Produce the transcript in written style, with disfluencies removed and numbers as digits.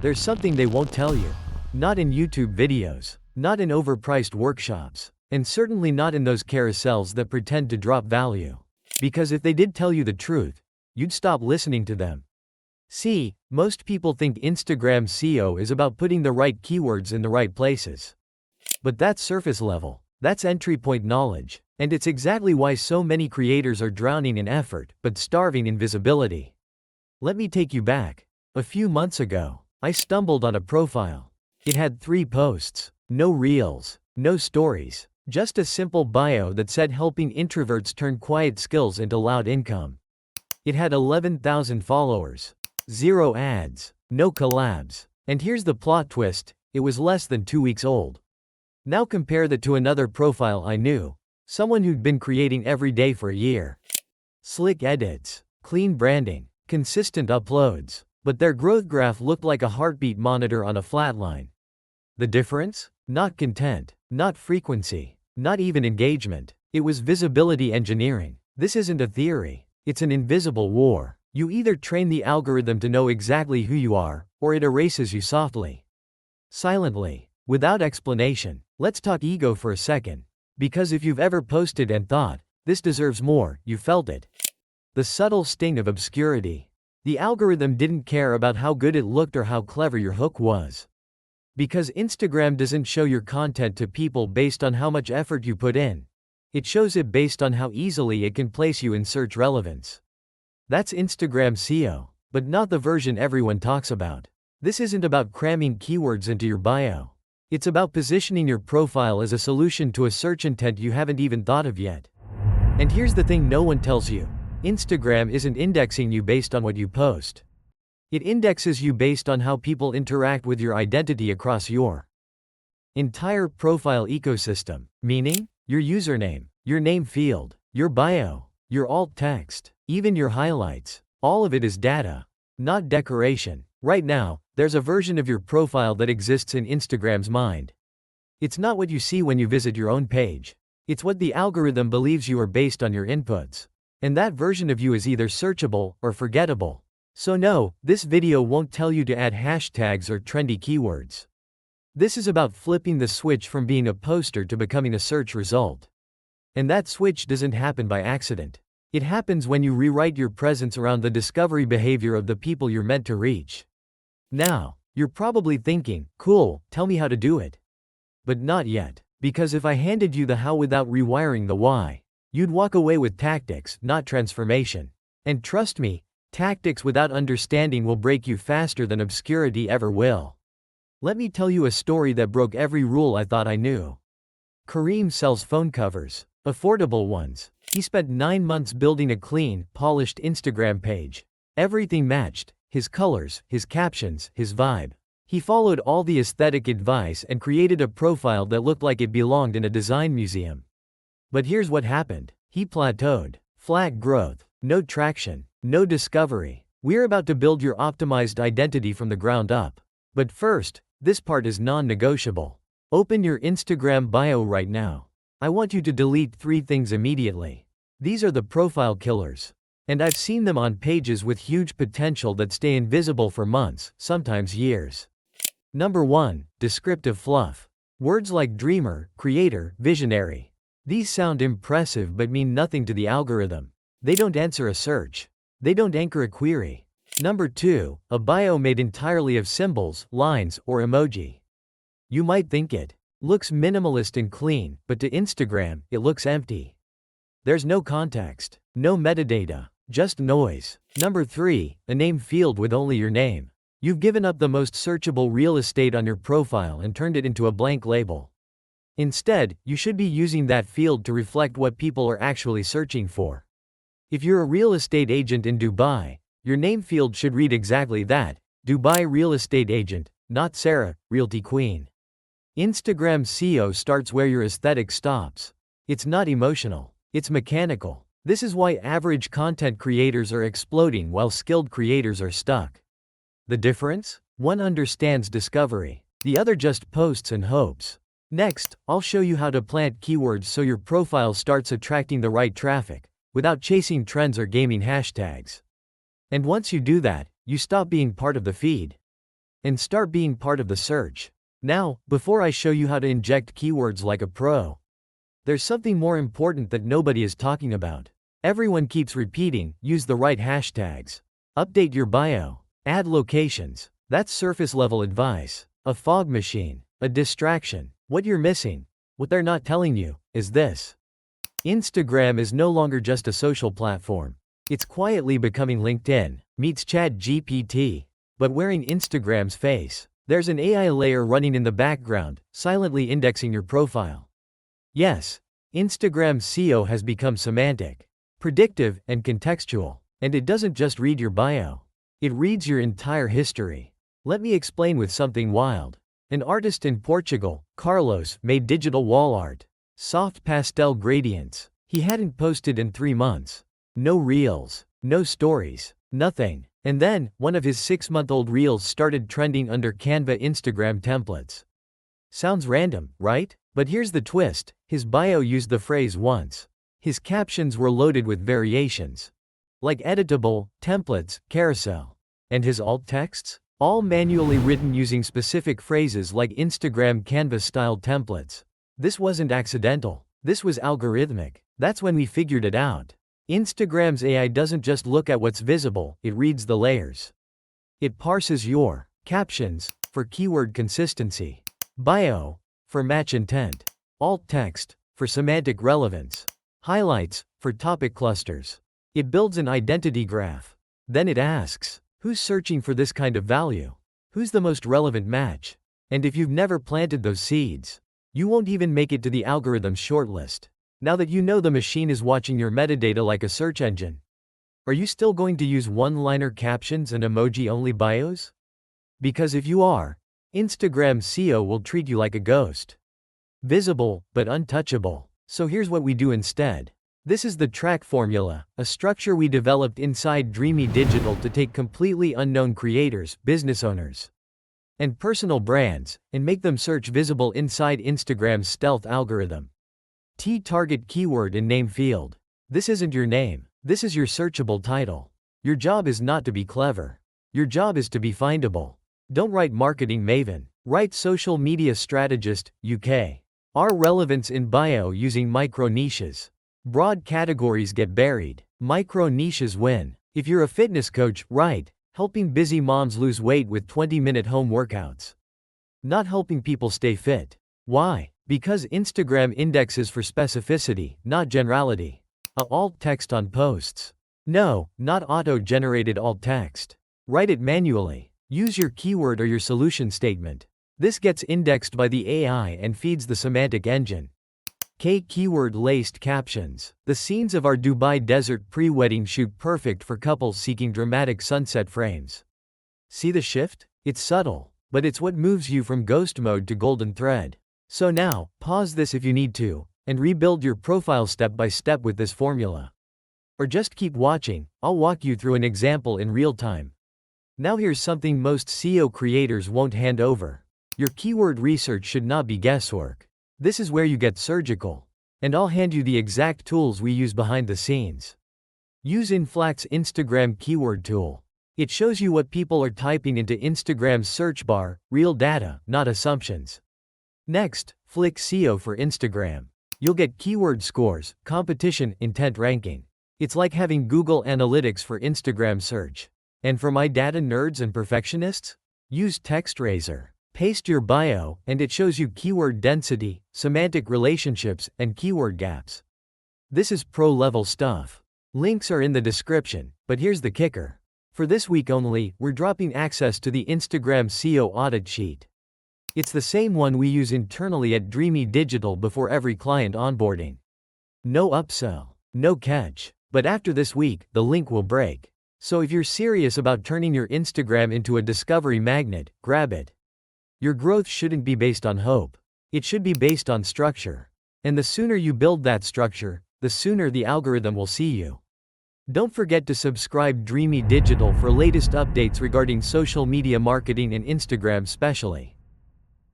There's something they won't tell you. Not in YouTube videos, not in overpriced workshops, and certainly not in those carousels that pretend to drop value. Because if they did tell you the truth, you'd stop listening to them. See, most people think Instagram SEO is about putting the right keywords in the right places. But that's surface level. That's entry point knowledge. And it's exactly why so many creators are drowning in effort, but starving in visibility. Let me take you back. A few months ago, I stumbled on a profile. It had 3 posts, no reels, no stories, just a simple bio that said helping introverts turn quiet skills into loud income. It had 11,000 followers. 0 ads, no collabs. And here's the plot twist, it was less than 2 weeks old. Now compare that to another profile I knew. Someone who'd been creating every day for a year. Slick edits, clean branding, consistent uploads. But their growth graph looked like a heartbeat monitor on a flat line. The difference? Not content, not frequency, not even engagement. It was visibility engineering. This isn't a theory. It's an invisible war. You either train the algorithm to know exactly who you are, or it erases you softly. Silently, without explanation. Let's talk ego for a second. Because if you've ever posted and thought, this deserves more, you felt it. The subtle sting of obscurity. The algorithm didn't care about how good it looked or how clever your hook was. Because Instagram doesn't show your content to people based on how much effort you put in. It shows it based on how easily it can place you in search relevance. That's Instagram SEO, but not the version everyone talks about. This isn't about cramming keywords into your bio. It's about positioning your profile as a solution to a search intent you haven't even thought of yet. And here's the thing no one tells you. Instagram isn't indexing you based on what you post. It indexes you based on how people interact with your identity across your entire profile ecosystem, meaning your username, your name field, your bio, your alt text, even your highlights. All of it is data, not decoration. Right now, there's a version of your profile that exists in Instagram's mind. It's not what you see when you visit your own page. It's what the algorithm believes you are based on your inputs. And that version of you is either searchable or forgettable. So no, this video won't tell you to add hashtags or trendy keywords. This is about flipping the switch from being a poster to becoming a search result. And that switch doesn't happen by accident. It happens when you rewrite your presence around the discovery behavior of the people you're meant to reach. Now, you're probably thinking, cool, tell me how to do it. But not yet. Because if I handed you the how without rewiring the why, you'd walk away with tactics, not transformation. And trust me, tactics without understanding will break you faster than obscurity ever will. Let me tell you a story that broke every rule I thought I knew. Kareem sells phone covers, affordable ones. He spent 9 months building a clean, polished Instagram page. Everything matched, his colors, his captions, his vibe. He followed all the aesthetic advice and created a profile that looked like it belonged in a design museum. But here's what happened. He plateaued. Flat growth, no traction, no discovery. We're about to build your optimized identity from the ground up. But first, this part is non-negotiable. Open your Instagram bio right now. I want you to delete 3 things immediately. These are the profile killers. And I've seen them on pages with huge potential that stay invisible for months, sometimes years. Number 1, descriptive fluff. Words like dreamer, creator, visionary. These sound impressive but mean nothing to the algorithm. They don't answer a search. They don't anchor a query. Number 2, a bio made entirely of symbols, lines, or emoji. You might think it looks minimalist and clean, but to Instagram, it looks empty. There's no context, no metadata, just noise. Number 3, a name field with only your name. You've given up the most searchable real estate on your profile and turned it into a blank label. Instead, you should be using that field to reflect what people are actually searching for. If you're a real estate agent in Dubai, your name field should read exactly that, Dubai real estate agent, not Sarah, realty queen. Instagram SEO starts where your aesthetic stops. It's not emotional, it's mechanical. This is why average content creators are exploding while skilled creators are stuck. The difference? One understands discovery, the other just posts and hopes. Next, I'll show you how to plant keywords so your profile starts attracting the right traffic, without chasing trends or gaming hashtags. And once you do that, you stop being part of the feed. and start being part of the search. Now, before I show you how to inject keywords like a pro, there's something more important that nobody is talking about. Everyone keeps repeating, use the right hashtags. Update your bio. Add locations. That's surface level advice. A fog machine. A distraction. What you're missing, what they're not telling you, is this. Instagram is no longer just a social platform. It's quietly becoming LinkedIn meets ChatGPT, but wearing Instagram's face. There's an AI layer running in the background, silently indexing your profile. Yes, Instagram's SEO has become semantic, predictive, and contextual. And it doesn't just read your bio. It reads your entire history. Let me explain with something wild. An artist in Portugal, Carlos, made digital wall art. Soft pastel gradients. He hadn't posted in 3 months. No reels, no stories, nothing. And then, one of his 6-month-old reels started trending under Canva Instagram templates. Sounds random, right? But here's the twist. His bio used the phrase once. His captions were loaded with variations, like editable, templates, carousel. And his alt texts? All manually written using specific phrases like Instagram Canva-style templates. This wasn't accidental. This was algorithmic. That's when we figured it out. Instagram's AI doesn't just look at what's visible, it reads the layers. It parses your captions for keyword consistency, bio for match intent, alt text for semantic relevance, highlights for topic clusters. It builds an identity graph. Then it asks, who's searching for this kind of value? Who's the most relevant match? And if you've never planted those seeds, you won't even make it to the algorithm's shortlist. Now that you know the machine is watching your metadata like a search engine, are you still going to use one-liner captions and emoji-only bios? Because if you are, Instagram SEO will treat you like a ghost. Visible, but untouchable. So here's what we do instead. This is the track formula, a structure we developed inside Dreamy Digital to take completely unknown creators, business owners, and personal brands, and make them search visible inside Instagram's stealth algorithm. Target keyword in name field. This isn't your name. This is your searchable title. Your job is not to be clever. Your job is to be findable. Don't write marketing maven. Write social media strategist, UK. Our relevance in bio using micro niches. Broad categories get buried. Micro niches win. If you're a fitness coach, write, helping busy moms lose weight with 20-minute home workouts. Not helping people stay fit. Why? Because Instagram indexes for specificity, not generality. Alt text on posts. No, not auto-generated alt text. Write it manually. Use your keyword or your solution statement. This gets indexed by the AI and feeds the semantic engine. Keyword-laced captions. The scenes of our Dubai desert pre-wedding shoot perfect for couples seeking dramatic sunset frames. See the shift? It's subtle, but it's what moves you from ghost mode to golden thread. So now, pause this if you need to, and rebuild your profile step by step with this formula. Or just keep watching, I'll walk you through an example in real time. Now here's something most SEO creators won't hand over. Your keyword research should not be guesswork. This is where you get surgical. And I'll hand you the exact tools we use behind the scenes. Use Inflact's Instagram keyword tool. It shows you what people are typing into Instagram's search bar, real data, not assumptions. Next, flick SEO for Instagram. You'll get keyword scores, competition, intent ranking. It's like having Google Analytics for Instagram search. And for my data nerds and perfectionists, use TextRaiser. Paste your bio, and it shows you keyword density, semantic relationships, and keyword gaps. This is pro-level stuff. Links are in the description, but here's the kicker. For this week only, we're dropping access to the Instagram SEO audit sheet. It's the same one we use internally at Dreamy Digital before every client onboarding. No upsell, no catch. But after this week, the link will break. So if you're serious about turning your Instagram into a discovery magnet, grab it. Your growth shouldn't be based on hope. It should be based on structure. And the sooner you build that structure, the sooner the algorithm will see you. Don't forget to subscribe Dreamy Digital for latest updates regarding social media marketing and Instagram especially.